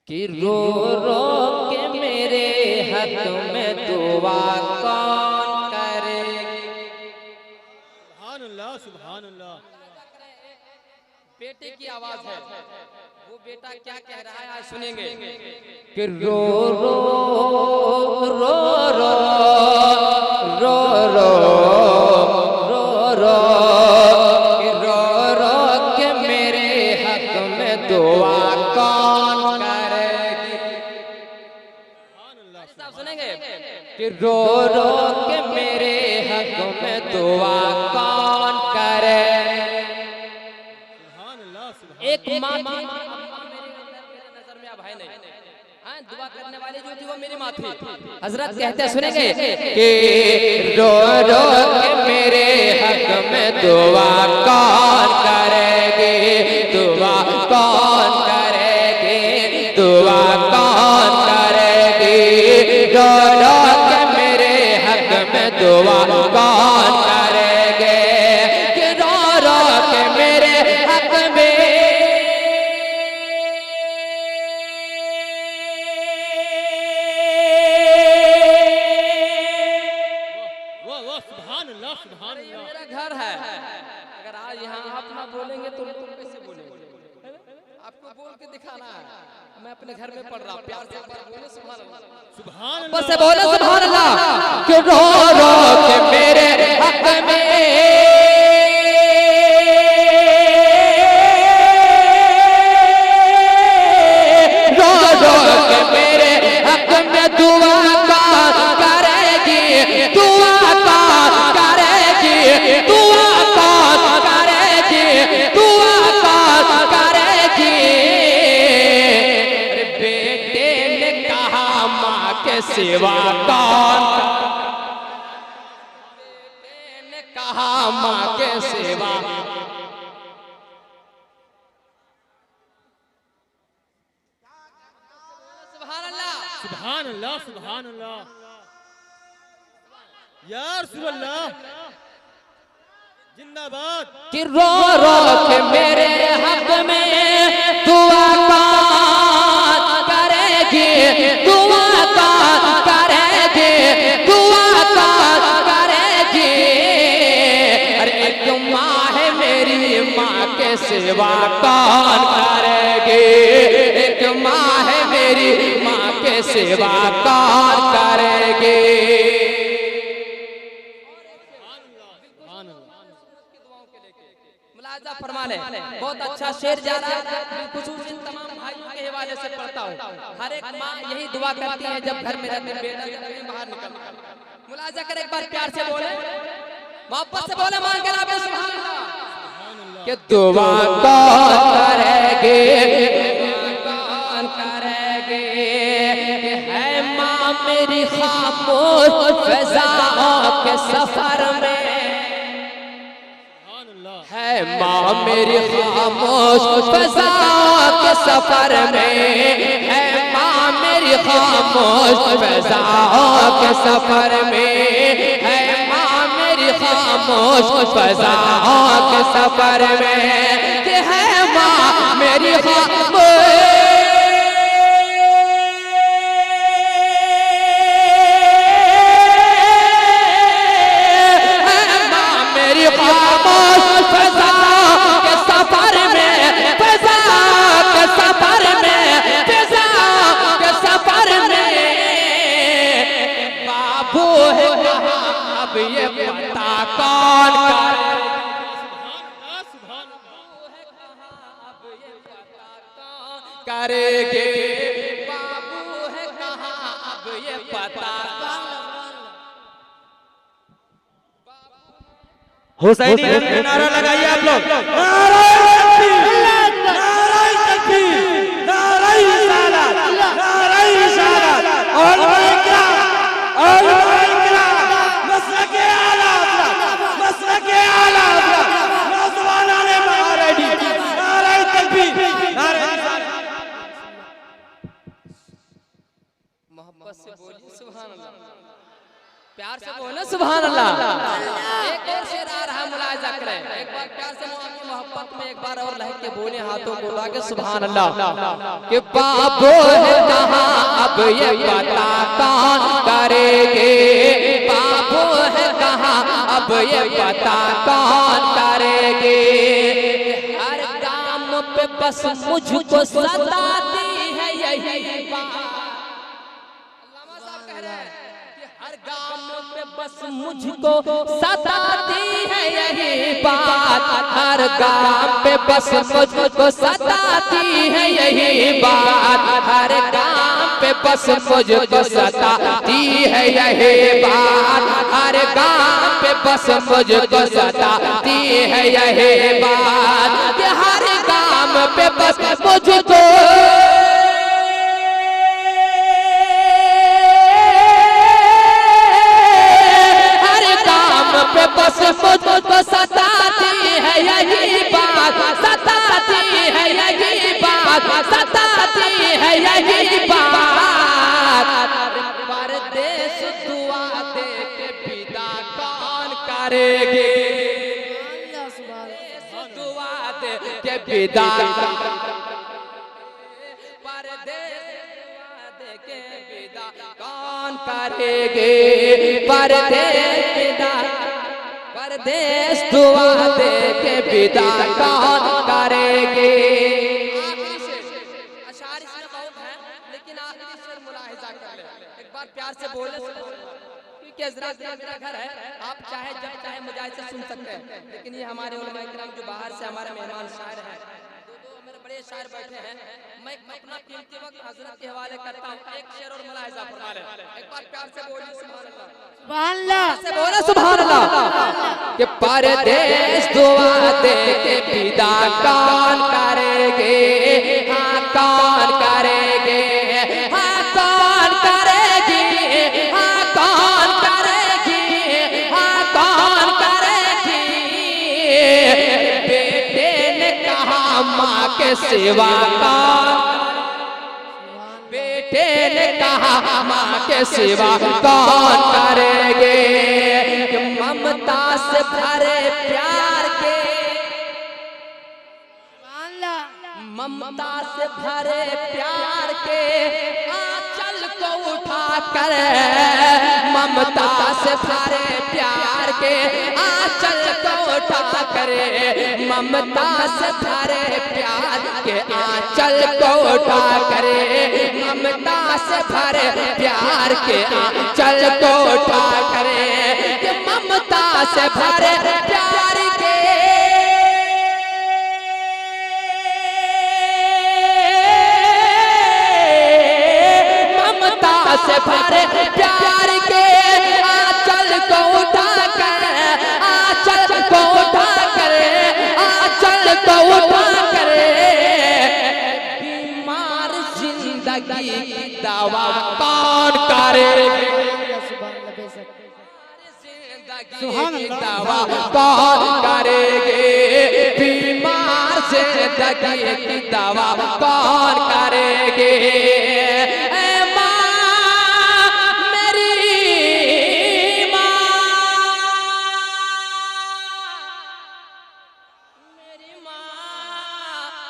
कि रो रो के मेरे हक में दुआ कौन करे। सुभान अल्लाह सुभान अल्लाह। बेटे की आवाज है, वो बेटा क्या कह रहा है आज सुनेंगे। कि रो रो रो रो रो रो रो रो कि रो रो के मेरे हक में दुआ कौन करेगी। साहब सुनेंगे कि रो रो के मेरे हक में दुआ कौन करे। एक माँ मेरे नजर में अब है नहीं, हाँ दुआ करने वाली जो थी वो मेरी माँ थी। हजरत कहते सुनेंगे कि रो रो के मेरे हक में दुआ कौन करेगी, दुआ कौन करेगी, दुआ कौन करेगी। रो रो के मेरे हक में दुआ कौन करेगी। कि रो रो के मेरे हक में मेरा घर है। अगर आज यहाँ आप ना बोलेंगे तो लोग कैसे बोलेंगे। आपको बोल के दिखाना है। मैं अपने घर में पढ़ रहा हूँ, प्यार से बोले सुभान अल्लाह सुभान अल्लाह से बोले सुभान अल्लाह। कि रो रो के मेरे हक में रो रो के मेरे हक में दुआ कौन करेगी, दुआ कौन करेगी, दुआ कौन करेगी, दुआ कौन करेगी। अरे बेटे ने कहा माँ के सिवा कौन, बेटे ने कहा माँ के सिवा। सुभान अल्लाह सुभान अल्लाह। या रसूल अल्लाह जिंदाबाद। कि रो रो के मेरे हक में दुआ कौन करेगी, दुआ कौन करेगी, दुआ कौन करेगी। अरे एक माँ है मेरी माँ के सिवा कौन करेगी, एक माँ है मेरी माँ के सिवा कौन करेगी। मुलाजा फरमा ले, बहुत अच्छा शेर जा रहा है। खुसूसी तमाम भाइयों के हवाले से पढ़ता हूँ। हर एक माँ यही दुआ करती है जब घर में रहते बेटा बाहर निकलता है। मुलाजा कर एक बार प्यार से बोले, मोहब्बत से बोले, मान के लाभ सुभान अल्लाह। कि दुआ कौन करेगी, कौन करेगी। है माँ मेरी खामोश फिजाओं के सफर में, है माँ मेरी खामोश फिजाओं के सफर में, है माँ मेरी खामोश फिजाओं के सफर में, है माँ मेरी खामोश फिजाओं के सफर में। कि है माँ मेरी खामोश ये पता कौन करेगी। बाबू है कहाँ अब ये पता। हुसैनी नारा लगाइए आप लोग। मोहब्बत से बोलिए सुभान अल्लाह। प्यार से बोलो सुभान अल्लाह। एक और शेर आ रहा, मुलाहिजा करें, एक बार प्यार से आपकी मोहब्बत में एक बार और लहक के बोले, हाथों को उठा के सुभान अल्लाह। कि बाबू है कहाँ अब ये पता कौन करेंगे, बाबू है कहाँ अब ये पता कौन करेंगे। हर काम पे बस मुझको सताती है यही बात। अल्लामा साहब कह रहे हैं हर गाम पे बस मुझको सताती है यही बात, हर गाम पे बस मुझको सताती है यही बात, हर गाम पे बस मुझको सताती है यही बात, हर गाम पे बस मुझको सताती है यही बात, हर गाम पे बस मुझको बस मुझको सताती है यही बात, सताती है यही बात, सताती है यही बात। परदेश दुआ दे के विदा कौन करेगी, दुआ दे के विदा, परदेश दुआ दे के विदा कौन करेगी, परदेश विदा, परदेश दुआ दे के विदा कौन करेंगे। आखिरी शेर, अशार इसमें बहुत है लेकिन आखिरी शेर मुलाहिजा कर ले, एक बार प्यार से बोले क्योंकि हज़रत मेरा घर है, आप चाहे जब चाहे मुझे से सुन सकते हैं, लेकिन ये हमारे उलमा इकराम जो बाहर से हमारे मेहमान शायर हैं, दो मेरे बड़े शायर बैठे हैं, मैं अपना कीमती वक्त हज़रत के हवाले करता हूँ। एक शेर और मुलाहिजा फरमा ले, एक बार प्यार से बोलिए सुभान अल्लाह, सुभान अल्लाह से बोला सुभान अल्लाह। कि परदेश दुआ दे के विदा कौन करेंगे, हाँ कौन करेंगे, हाँ कौन करेगी, हाँ कौन करेगी, हाँ कौन करेगी। बेटे ने कहा माँ के सिवा कौन, बेटे ने कहा माँ के सिवा कौन करेंगे। ममता से भरे प्यार के, ममता से भरे प्यार के आंचल को उठा कर, ममता से भरे प्यार के आंचल को उठा कर, ममता से भरे प्यार के आंचल को उठा कर, ममता से भरे प्यार के आंचल को उठा कर, ममता से भरे प्यार के से भरे प्यार के आंचल को उठा कर, आंचल को उठा कर, आंचल को उठा कर, बीमार जिंदगी की दवा कौन करेगा, जिंदगी की दवा कौन करेगे, बीमार जिंदगी की दवा कौन करेगे।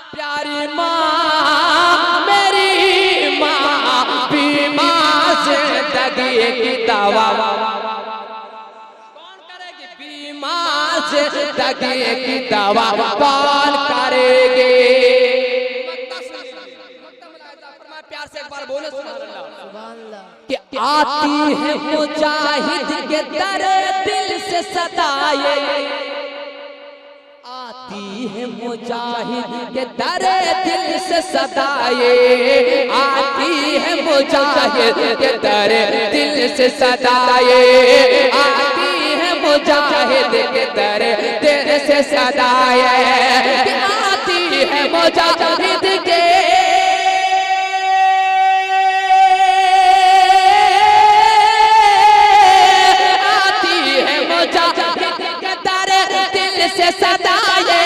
प्यारी माँ मेरी माँ, बीमार जिंदगी की दवा कौन करेगी, बीमार जिंदगी की दवा कौन करेगी। प्यार से एक बार बोले सुभान अल्लाह। कि आती है मुजाहिद के दर दिल से सताए, आती है मुजाहिद के दर दिल से सताए, आती है मुजाहिद के दर दिल से सताए, आती है मुजाहिद के दर दिल से सताए, आती है मुजाहिद के से सताए,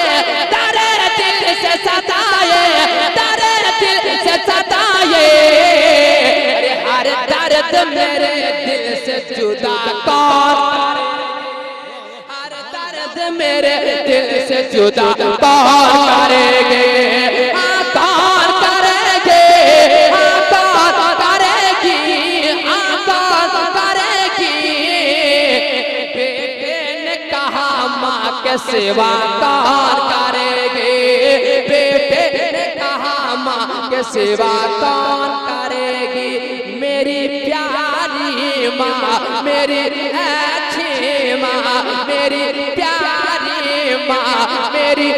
तारे दिल से सताए, तारे दिल से सताए, हर दर्द मेरे दिल से जुदा दिल से जुदा कौन करेंगे, हाँ कौन करेंगे, हाँ कौन करेगी, हाँ कौन करेगी। बेटे ने कहा माँ के सिवा कौन करेगी, बेटे ने कहा माँ के सिवा कौन करेगी। मेरी प्यारी माँ, मेरी अच्छी माँ, मेरी प्यारी माँ, मेरी